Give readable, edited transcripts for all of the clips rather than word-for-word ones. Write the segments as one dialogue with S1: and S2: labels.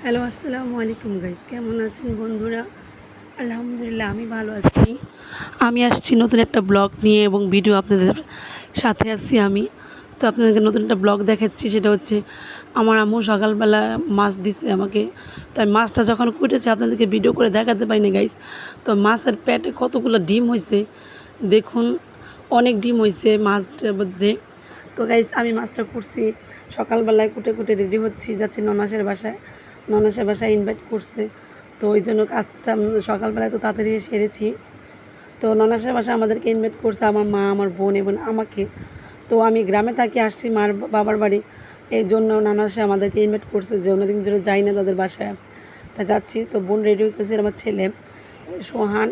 S1: Hello, আসসালামু আলাইকুম guys, কেমন আছেন বন্ধুরা? আলহামদুলিল্লাহ আমি ভালো আছি। আমি আসছি নতুন একটা ব্লগ নিয়ে এবং ভিডিও আপনাদের সাথে আসছি আমি। তো আপনাদেরকে নতুন একটা ব্লগ দেখাচ্ছি, সেটা হচ্ছে আমার আম্মু সকালবেলা মাছ দিছে আমাকে। তাই মাছটা যখন কুটেছে আপনাদেরকে ভিডিও করে দেখাতে পারিনি গাইস। তো মাছের পেটে কতগুলো ডিম হয়েছে দেখুন, অনেক ডিম হয়েছে মাছটার মধ্যে। তো গাইস আমি মাছটা কুটছি, সকালবেলায় কুটে কুটে রেডি হচ্ছি, যাচ্ছি ননাসের বাসায়। ননাসের বাসায় ইনভাইট করছে, তো ওই জন্য কাজটা সকালবেলায় তো তাড়াতাড়ি সেরেছি। তো ননাসের বাসায় আমাদেরকে ইনভাইট করছে আমার মা, আমার বোন এবং আমাকে। তো আমি গ্রামে থাকি, আসছি মার বাবার বাড়ি, এই জন্য নানাসে আমাদেরকে ইনভাইট করছে যে অন্যদিন ধরে যাই না তাদের বাসায়, তা যাচ্ছি। তো বোন রেডি হইতেছে, আমার ছেলে সোহান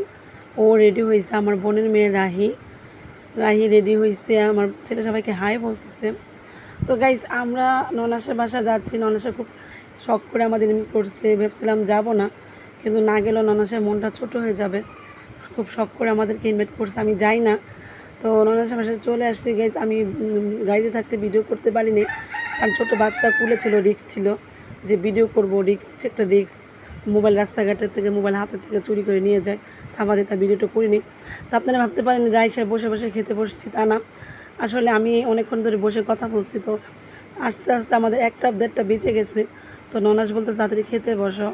S1: ও রেডি হয়েছে, আমার বোনের মেয়ে রাহি রাহি রেডি হয়েছে, আমার ছেলে সবাইকে হাই বলতেছে। তো গাইস আমরা ননাসের বাসা যাচ্ছি। ননাসা খুব শখ করে আমাদের ইনভাইট করছে, ভেবেছিলাম যাব না, কিন্তু না গেলেও ননাসের মনটা ছোট হয়ে যাবে। খুব শখ করে আমাদেরকে ইনভাইট করছে, আমি যাই না। তো ননাসের বাসায় চলে আসছি গাইস। আমি গাড়িতে থাকতে ভিডিও করতে পারিনি, কারণ ছোটো বাচ্চা কুলে ছিল, রিস্ক ছিল যে ভিডিও করব, রিস্ক একটা রিস্ক। মোবাইল রাস্তাঘাটের থেকে মোবাইল হাতের থেকে চুরি করে নিয়ে যায়, থামাতে তা ভিডিওটা করিনি। তো আপনারা ভাবতে পারেন যাই সে বসে বসে খেতে বসছি, তা না। আসলে আমি অনেকক্ষণ ধরে বসে কথা বলছি, তো আস্তে আস্তে আমাদের 1টা 1:30টা বেঁচে গেছে। তো ননাস বলতে তাড়াতাড়ি খেতে বসো,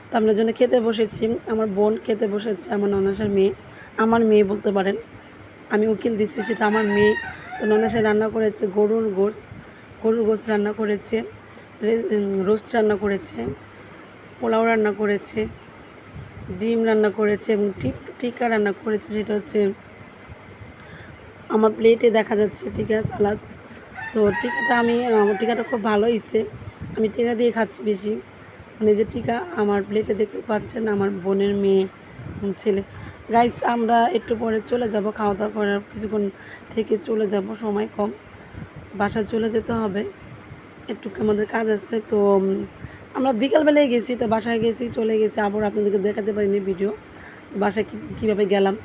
S1: তো আমরা জন্য খেতে বসেছি। আমার বোন খেতে বসেছে, আমার ননাসের মেয়ে, আমার মেয়ে বলতে পারেন, আমি উকিল দিছি, সেটা আমার মেয়ে। তো ননাসে রান্না করেছে গরুর গোশ রান্না করেছে, রোস্ট রান্না করেছে, পোলাও রান্না করেছে, ডিম রান্না করেছে এবং টিকা রান্না করেছে। সেটা হচ্ছে আমার প্লেটে দেখা যাচ্ছে টিকা সালাদ। তো আমার টিকাটা খুব ভালো হয়েছে, আমি টিকা দিয়ে খাচ্ছি বেশি। মানে যে টিকা আমার প্লেটে দেখতে পাচ্ছেন, আমার বোনের মেয়ে ছেলে। গাইস আমরা একটু পরে চলে যাব, খাওয়া দাওয়া করার কিছুক্ষণ থেকে চলে যাব, সময় কম, বাসায় চলে যেতে হবে, একটু আমাদের কাজ আছে। তো আমরা বিকালবেলায় গেছি, তো বাসায় গেছি, চলে গেছি, আবার আপনাদেরকে দেখাতে পারিনি ভিডিও বাসায় কীভাবে গেলাম।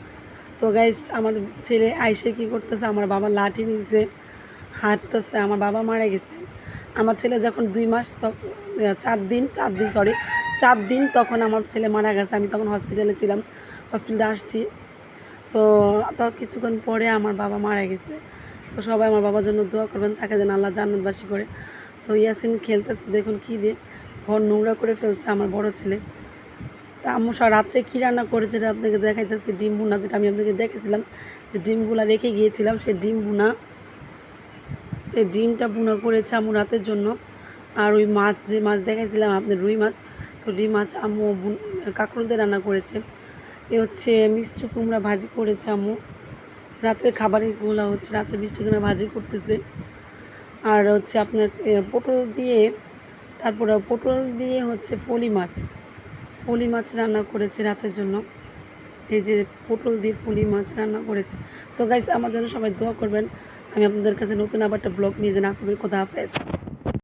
S1: তো গাইস আমার ছেলে আইসে কী করতেছে, আমার বাবা লাঠি নিয়েছে, হাঁটতেছে। আমার বাবা মারা গেছে, আমার ছেলে যখন 2 মাস, তখন 4 দিন তখন আমার ছেলে মারা গেছে। আমি তখন হসপিটালে ছিলাম, হসপিটালে আসছি। তো কিছুক্ষণ পরে আমার বাবা মারা গেছে। তো সবাই আমার বাবার জন্য দোয়া করবেন, তাকে যেন আল্লাহ জান্নাতবাসী করে। তো ইয়াসিন খেলতেছে, দেখুন কী দিয়ে ঘর নোংরা করে ফেলছে আমার বড় ছেলে। তা আম্মু রাত্রে কী রান্না করেছে সেটা আপনাকে দেখাইতেছি, ডিম ভুনা, যেটা আমি আপনাকে দেখেছিলাম যে ডিমগুলা রেখে গিয়েছিলাম, সেই ডিম ভুনা। তো এই ডিমটা ভুনা করেছে আম্মু রাতের জন্য। আর ওই মাছ, যে মাছ দেখাইছিলাম আপনার, রুই মাছ, তো রুই মাছ আম্মু কাঁকরোল দিয়ে রান্না করেছে। এ হচ্ছে মিষ্টি কুমড়া ভাজি করেছে আম্মু, রাতের খাবারগুলো হচ্ছে রাতের মিষ্টি কুমড়া ভাজি করতেছে। আর হচ্ছে আপনার পটল দিয়ে হচ্ছে ফলি মাছ রান্না করেছে রাতের জন্য। এই যে পটল দিয়ে ফলি মাছ রান্না করেছে। তো গাইস আমার জন্য সবাই দোয়া করবেন, আমি আপনাদের কাছে নতুন আবার একটা ব্লগ নিয়ে যেন আসতে পারি। খোদা হাফেজ।